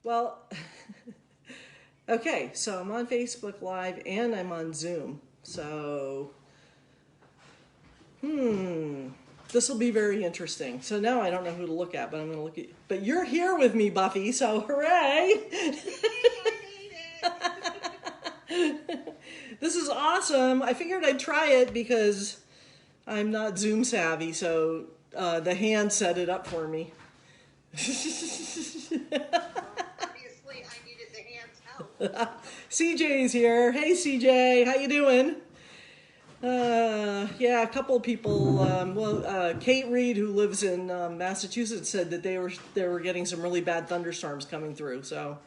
Well, okay, so I'm on Facebook Live and I'm on Zoom. So, this will be very interesting. So now I don't know who to look at, but I'm going to look at. But you're here with me, Buffy. So hooray! This is awesome. I figured I'd try it because I'm not Zoom savvy. So the hand set it up for me. Obviously, I needed the hand's help. CJ's here. Hey, CJ, how you doing? Yeah, a couple of people. Kate Reed, who lives in Massachusetts, said that they were getting some really bad thunderstorms coming through. So,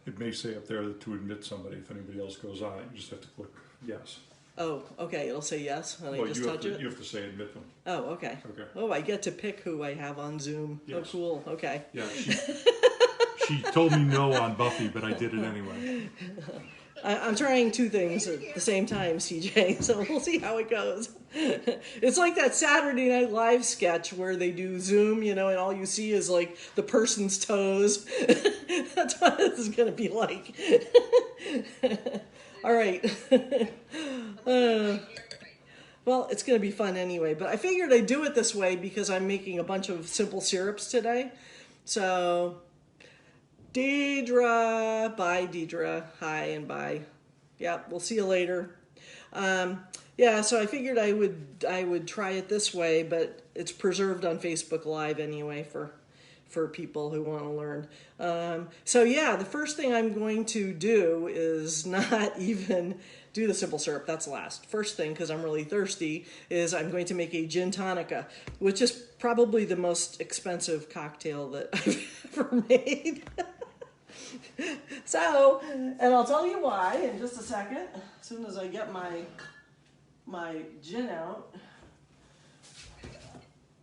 It may say up there to admit somebody. If anybody else goes on it, you just have to click yes. oh, okay, it'll say yes, and I just touch it. You have to say admit them. Oh, okay. Okay. Oh, I get to pick who I have on Zoom. Yes. Oh, cool. Okay. Yeah, she told me no on Buffy, but I did it anyway. I'm trying two things at the same time, CJ, so we'll see how it goes. It's like that Saturday Night Live sketch where they do Zoom, and all you see is like the person's toes. That's what this is going to be like. All right. Well, it's going to be fun anyway, but I figured I'd do it this way because I'm making a bunch of simple syrups today. So, Deidre, bye Deidre, hi and bye. Yeah, we'll see you later. Yeah, so I figured I would try it this way, but it's preserved on Facebook Live anyway for people who want to learn. So yeah, the first thing I'm going to do is not even do the simple syrup. That's last. First thing, because I'm really thirsty, is I'm going to make a gin tonica, which is probably the most expensive cocktail that I've ever made. So, and I'll tell you why in just a second. As soon as I get my gin out.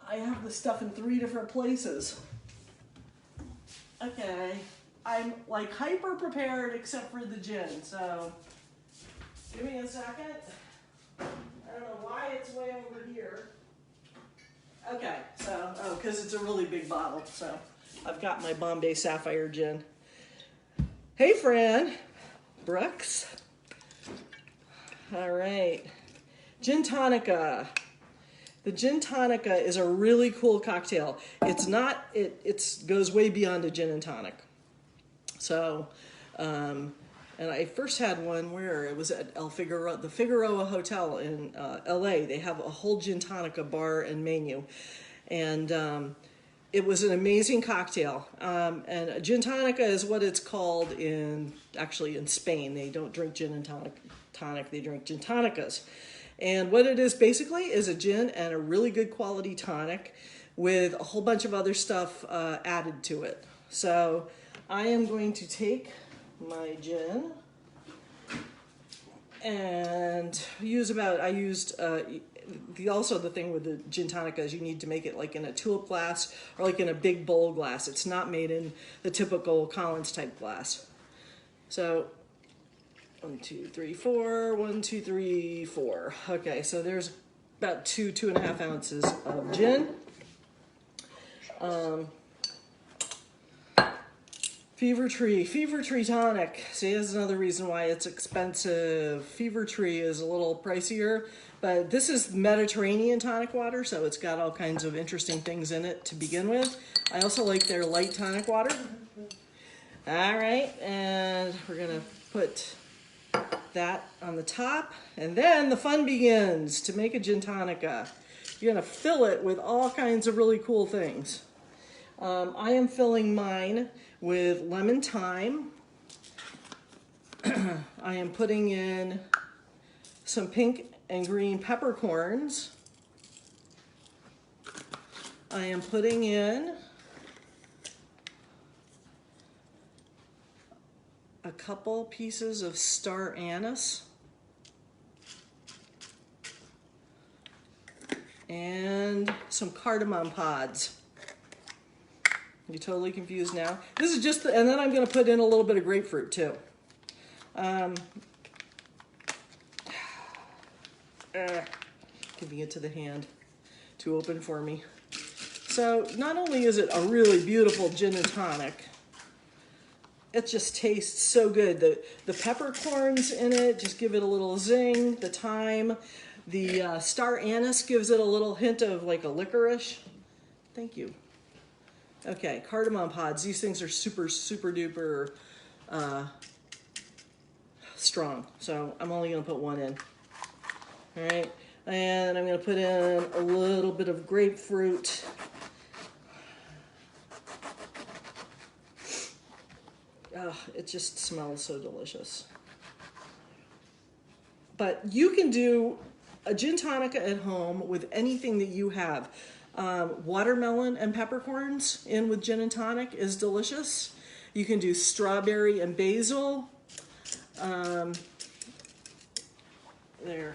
I have the stuff in 3 different places. Okay, I'm like hyper prepared except for the gin, so give me a second. I don't know why it's way over here. Okay, so, because it's a really big bottle, so I've got my Bombay Sapphire gin. Hey, Fran. Brooks. All right. Gin tonica. The gin tonica is a really cool cocktail. It's not, it goes way beyond a gin and tonic. So, and I first had one where it was at the Figueroa Hotel in LA. They have a whole gin tonica bar and menu. And it was an amazing cocktail. And a gin tonica is what it's called actually in Spain. They don't drink gin and tonic, they drink gin tonicas. And what it is basically is a gin and a really good quality tonic with a whole bunch of other stuff added to it. So I am going to take my gin and also the thing with the gin tonica is you need to make it like in a tulip glass or like in a big bowl glass. It's not made in the typical Collins type glass. So 1, 2, 3, 4. 1, 2, 3, 4. Okay, so there's about 2.5 ounces of gin. Fever Tree tonic. See, that's another reason why it's expensive. Fever Tree is a little pricier, but this is Mediterranean tonic water, so it's got all kinds of interesting things in it to begin with. I also like their light tonic water. All right, and we're gonna put that on the top, and then the fun begins. To make a gin tonica, you're gonna fill it with all kinds of really cool things. I am filling mine with lemon thyme. I am putting in some pink and green peppercorns. I am putting in a couple pieces of star anise and some cardamom pods. You're totally confused now. This is just, and then I'm going to put in a little bit of grapefruit too. Giving it to the hand to open for me. So not only is it a really beautiful gin and tonic, it just tastes so good. The peppercorns in it just give it a little zing. The thyme, the star anise gives it a little hint of like a licorice. Thank you. Okay, cardamom pods. These things are super, super duper strong. So I'm only going to put one in. All right, and I'm going to put in a little bit of grapefruit. Oh, it just smells so delicious. But you can do a gin tonica at home with anything that you have. Watermelon and peppercorns in with gin and tonic is delicious. You can do strawberry and basil. There.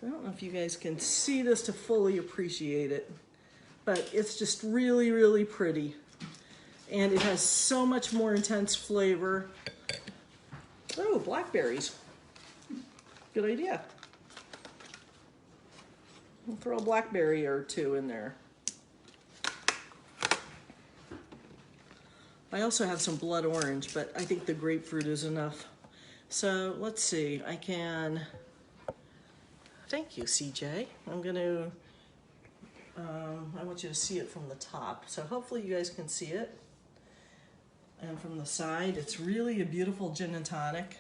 I don't know if you guys can see this to fully appreciate it, but it's just really, really pretty. And it has so much more intense flavor. Oh, blackberries. Good idea. We'll throw a blackberry or two in there. I also have some blood orange, but I think the grapefruit is enough. So let's see, I can, thank you, CJ. I'm gonna, I want you to see it from the top. So hopefully you guys can see it. And from the side, it's really a beautiful gin and tonic.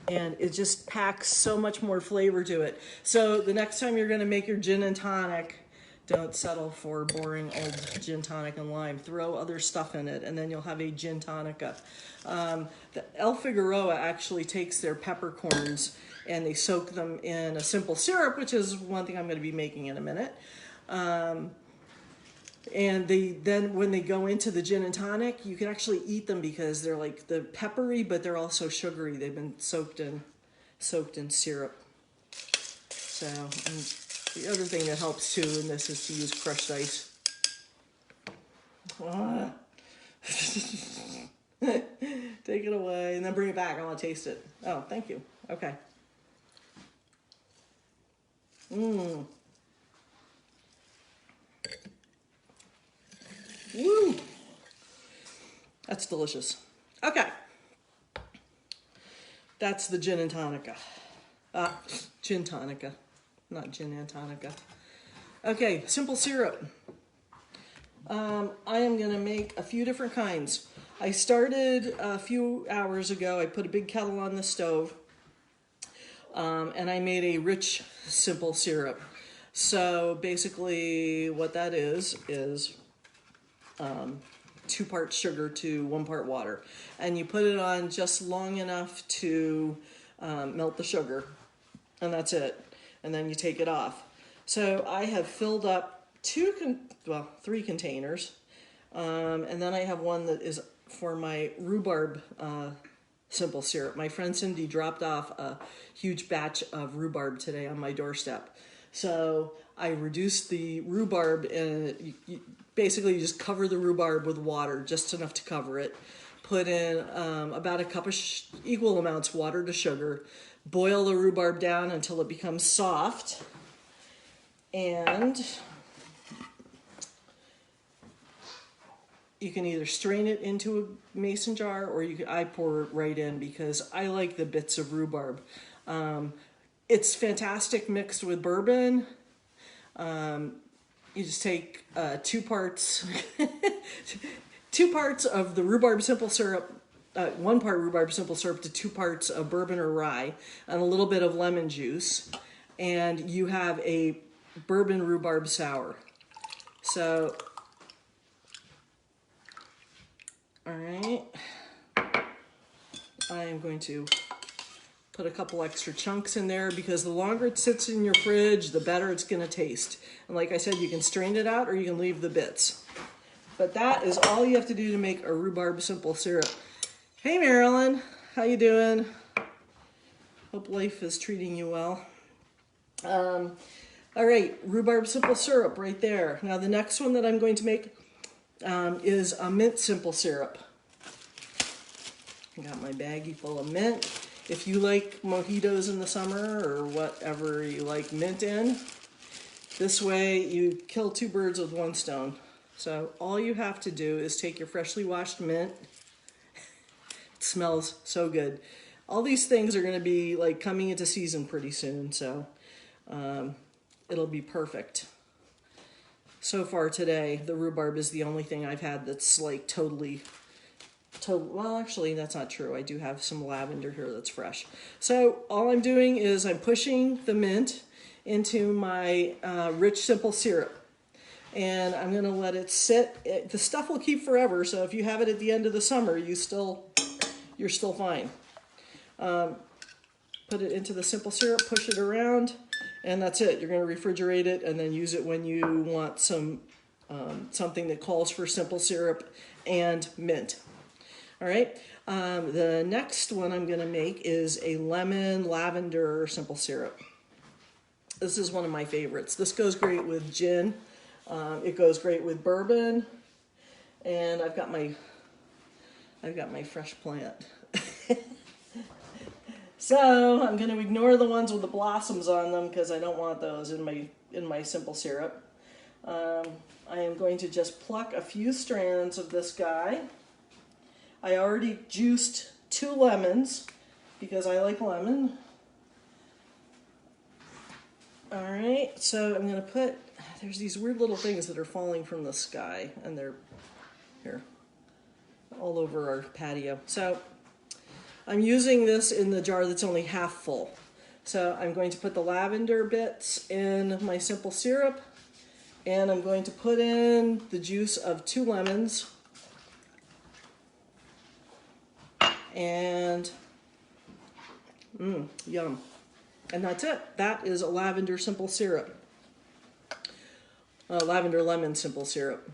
And it just packs so much more flavor to it. So the next time you're gonna make your gin and tonic, don't settle for boring old gin tonic and lime. Throw other stuff in it, and then you'll have a gin tonica. The El Figueroa actually takes their peppercorns and they soak them in a simple syrup, which is one thing I'm gonna be making in a minute. And then when they go into the gin and tonic, you can actually eat them because they're like the peppery, but they're also sugary. They've been soaked in syrup. So, and the other thing that helps too in this is to use crushed ice. Take it away and then bring it back. I want to taste it. Oh, thank you. Okay. Mmm. Woo! That's delicious. Okay. That's the gin and tonica. Gin tonica, not gin and tonica. Okay, simple syrup. I am gonna make a few different kinds. I started a few hours ago. I put a big kettle on the stove, and I made a rich, simple syrup. So basically what that is 2 parts sugar to 1 part water. And you put it on just long enough to melt the sugar, and that's it. And then you take it off. So I have filled up 3 containers, and then I have one that is for my rhubarb simple syrup. My friend Cindy dropped off a huge batch of rhubarb today on my doorstep. So I reduced the rhubarb, and basically you just cover the rhubarb with water, just enough to cover it. Put in about a cup of equal amounts water to sugar. Boil the rhubarb down until it becomes soft. And you can either strain it into a mason jar, or I pour it right in because I like the bits of rhubarb. It's fantastic mixed with bourbon. You just take 2 parts, 2 parts of the rhubarb simple syrup, 1 part rhubarb simple syrup to 2 parts of bourbon or rye, and a little bit of lemon juice, and you have a bourbon rhubarb sour. So, all right, I am going to put a couple extra chunks in there because the longer it sits in your fridge, the better it's gonna taste. And like I said, you can strain it out or you can leave the bits. But that is all you have to do to make a rhubarb simple syrup. Hey Marilyn, how you doing? Hope life is treating you well. All right, rhubarb simple syrup right there. Now the next one that I'm going to make is a mint simple syrup. I got my baggie full of mint. If you like mojitos in the summer or whatever you like mint in, this way you kill 2 birds with 1 stone. So all you have to do is take your freshly washed mint. It smells so good. All these things are going to be like coming into season pretty soon, so it'll be perfect. So far today, the rhubarb is the only thing I've had that's like totally, well, actually, that's not true. I do have some lavender here that's fresh. So all I'm doing is I'm pushing the mint into my rich simple syrup. And I'm going to let it sit. The stuff will keep forever, so if you have it at the end of the summer, you're still fine. Put it into the simple syrup, push it around, and that's it. You're going to refrigerate it and then use it when you want something that calls for simple syrup and mint. All right. The next one I'm going to make is a lemon lavender simple syrup. This is one of my favorites. This goes great with gin. It goes great with bourbon, and I've got my fresh plant. So I'm going to ignore the ones with the blossoms on them because I don't want those in my simple syrup. I am going to just pluck a few strands of this guy. I already juiced 2 lemons because I like lemon. All right, so I'm going to put, there's these weird little things that are falling from the sky, and they're here all over our patio. So I'm using this in the jar that's only half full. So I'm going to put the lavender bits in my simple syrup, and I'm going to put in the juice of 2 lemons, and yum. And that's it. That is a lavender simple syrup. Lavender lemon simple syrup.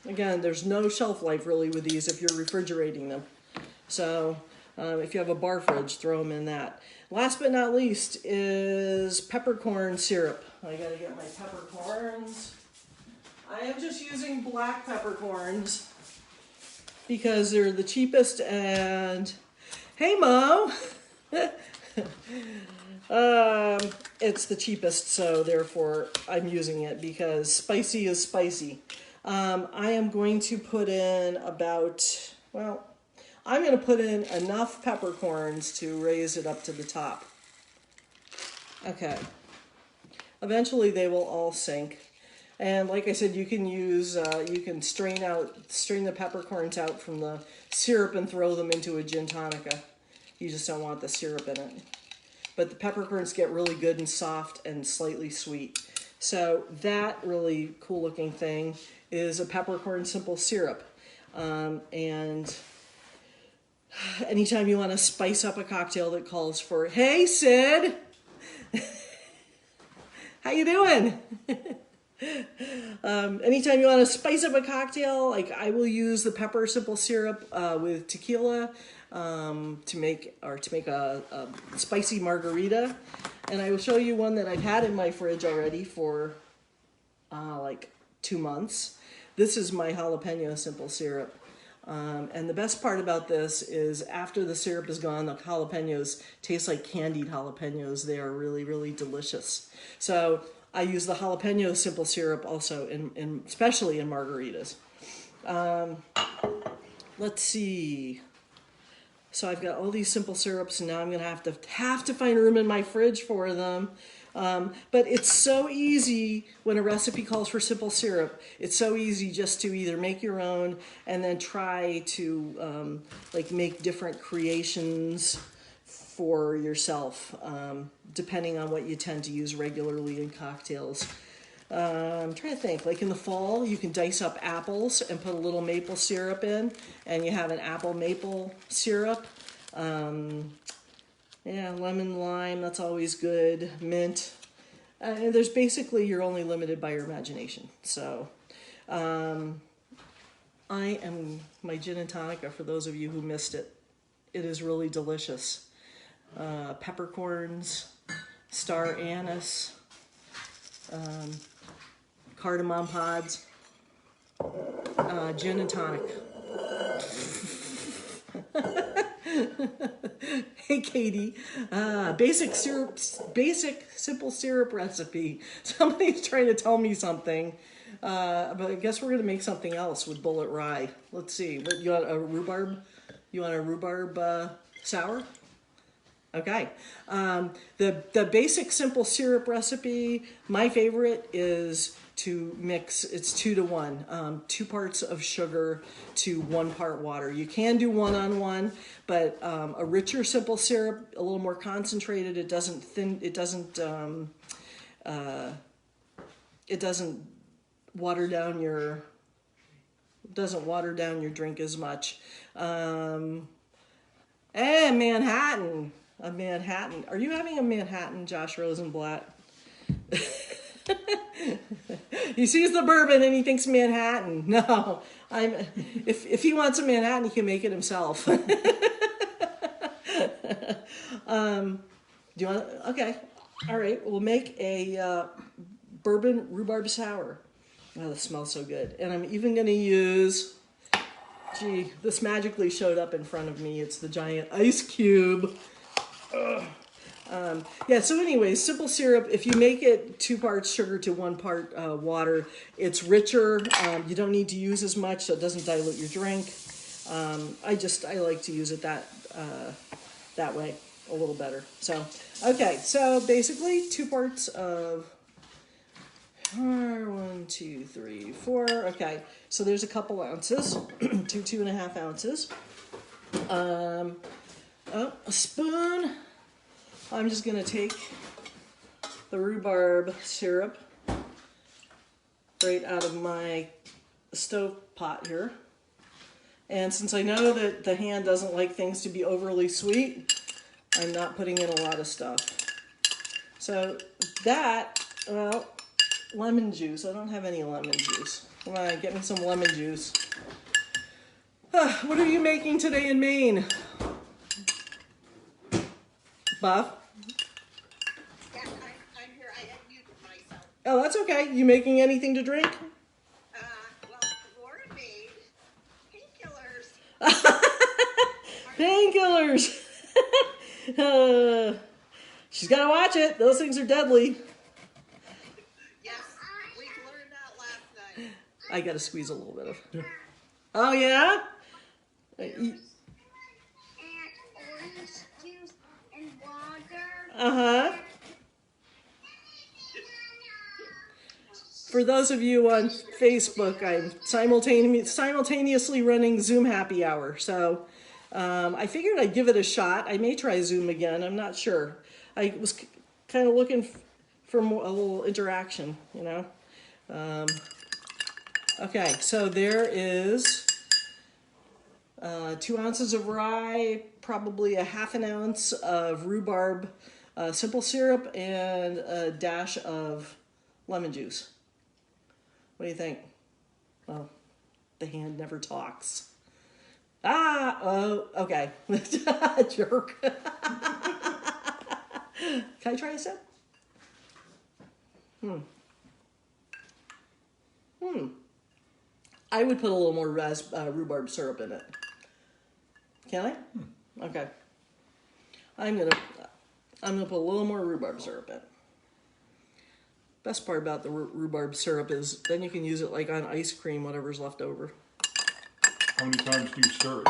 Again, there's no shelf life really with these if you're refrigerating them. So if you have a bar fridge, throw them in that. Last but not least is peppercorn syrup. I gotta get my peppercorns. I am just using black peppercorns because they're the cheapest, and hey Mo! It's the cheapest, so therefore I'm using it because spicy is spicy. I am going to put in I'm going to put in enough peppercorns to raise it up to the top. Okay. Eventually they will all sink. And like I said, you can use, you can strain the peppercorns out from the syrup and throw them into a gin tonica. You just don't want the syrup in it. But the peppercorns get really good and soft and slightly sweet. So that really cool looking thing is a peppercorn simple syrup. And anytime you want to spice up a cocktail that calls for, hey Sid, how you doing? Anytime you want to spice up a cocktail, like I will use the pepper simple syrup with tequila to make a spicy margarita. And I will show you one that I've had in my fridge already for like 2 months. This is my jalapeno simple syrup. And the best part about this is after the syrup is gone, the jalapenos taste like candied jalapenos. They are really, really delicious. So I use the jalapeno simple syrup also, especially in margaritas. Let's see. So I've got all these simple syrups, and now I'm going to have to find room in my fridge for them. But it's so easy when a recipe calls for simple syrup. It's so easy just to either make your own and then try to like make different creations for yourself, depending on what you tend to use regularly in cocktails. I'm trying to think, like in the fall, you can dice up apples and put a little maple syrup in, and you have an apple maple syrup. Yeah, lemon, lime, that's always good. Mint. And there's basically, you're only limited by your imagination. So, my gin and tonica, for those of you who missed it, it is really delicious. Peppercorns, star anise, cardamom pods, gin and tonic. Hey Katie, basic simple syrup recipe. Somebody's trying to tell me something. But I guess we're gonna make something else with bullet rye. Let's see. What, you want a rhubarb? You want a rhubarb sour? Okay. The basic simple syrup recipe. My favorite is to mix. It's 2 to 1. 2 parts of sugar to 1 part water. You can do 1-on-1, but a richer simple syrup, a little more concentrated. It doesn't thin. It doesn't. It doesn't water down your drink as much. And Manhattan. A Manhattan. Are you having a Manhattan, Josh Rosenblatt? He sees the bourbon and he thinks Manhattan. No, if he wants a Manhattan, he can make it himself. Do you want? Okay, all right. We'll make a bourbon rhubarb sour. Oh, that smells so good. And I'm even going to use. Gee, this magically showed up in front of me. It's the giant ice cube. Yeah, so anyways, simple syrup, if you make it 2 parts sugar to 1 part water, it's richer. You don't need to use as much, so it doesn't dilute your drink. I like to use it that way a little better. So, okay, so basically 2 parts of 1, 2, 3, 4. Okay, so there's a couple ounces, 2.5 ounces. A spoon. I'm just going to take the rhubarb syrup right out of my stove pot here. And since I know that the hand doesn't like things to be overly sweet, I'm not putting in a lot of stuff. So that, well, lemon juice. I don't have any lemon juice. Come on, get me some lemon juice. What are you making today in Maine? Buff? Yeah, I'm here. I had muted myself. Oh, that's okay. You making anything to drink? Well, Laura made painkillers. Painkillers. She's got to watch it. Those things are deadly. Yes, we learned that last night. I got to squeeze a little bit of. Yeah. Oh, yeah? And orange juice and water. Uh-huh. For those of you on Facebook, I'm simultaneously running Zoom happy hour. So I figured I'd give it a shot. I may try Zoom again. I'm not sure. I was kind of looking for more, a little interaction, you know. Okay, so there is 2 ounces of rye, probably a 1/2 ounce of rhubarb simple syrup, and a dash of lemon juice. What do you think? Well, the hand never talks. Oh, okay. Jerk. Can I try a sip? I would put a little more rhubarb syrup in it. Can I? Okay. I'm gonna put a little more rhubarb syrup in. Best part about the rhubarb syrup is then you can use it like on ice cream, whatever's left over. How many times do you stir it?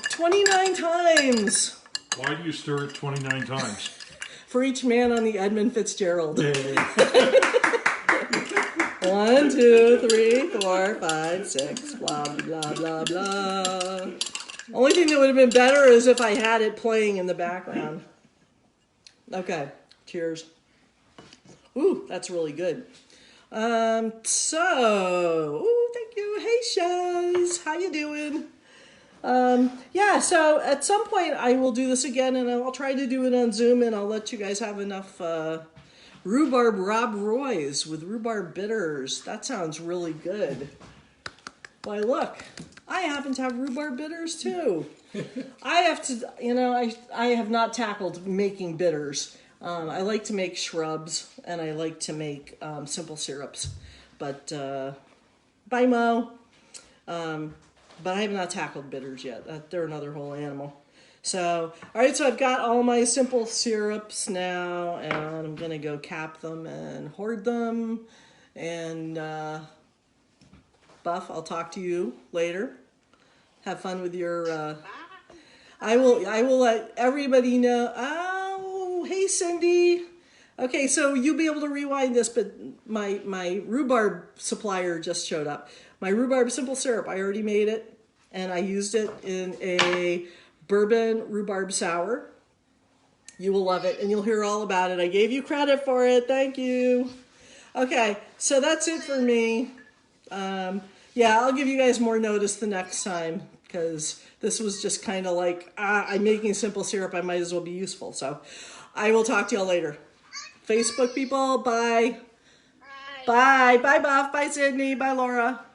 29 times! Why do you stir it 29 times? For each man on the Edmund Fitzgerald. Yay. 1, 2, 3, 4, 5, 6, blah, blah, blah, blah. Only thing that would have been better is if I had it playing in the background. Okay, cheers. Ooh, that's really good. Ooh, thank you. Hey, Shaz, how you doing? Yeah, so at some point I will do this again, and I'll try to do it on Zoom, and I'll let you guys have enough rhubarb Rob Roy's with rhubarb bitters. That sounds really good. Why, look, I happen to have rhubarb bitters too. I have to, I have not tackled making bitters. I like to make shrubs, and I like to make simple syrups. But, bye, Mo. But I have not tackled bitters yet. They're another whole animal. So, all right, so I've got all my simple syrups now, and I'm going to go cap them and hoard them. And Buff, I'll talk to you later. Have fun with your. Bye. I will let everybody know. Oh, hey Cindy. Okay, so you'll be able to rewind this, but my rhubarb supplier just showed up. My rhubarb simple syrup, I already made it, and I used it in a bourbon rhubarb sour. You will love it, and you'll hear all about it. I gave you credit for it. Thank you. Okay, so that's it for me. Yeah, I'll give you guys more notice the next time, because this was just kind of like, I'm making simple syrup. I might as well be useful. So I will talk to y'all later. Facebook people, bye. Bye. Bye. Bye, Buff. Bye, Sydney. Bye, Laura.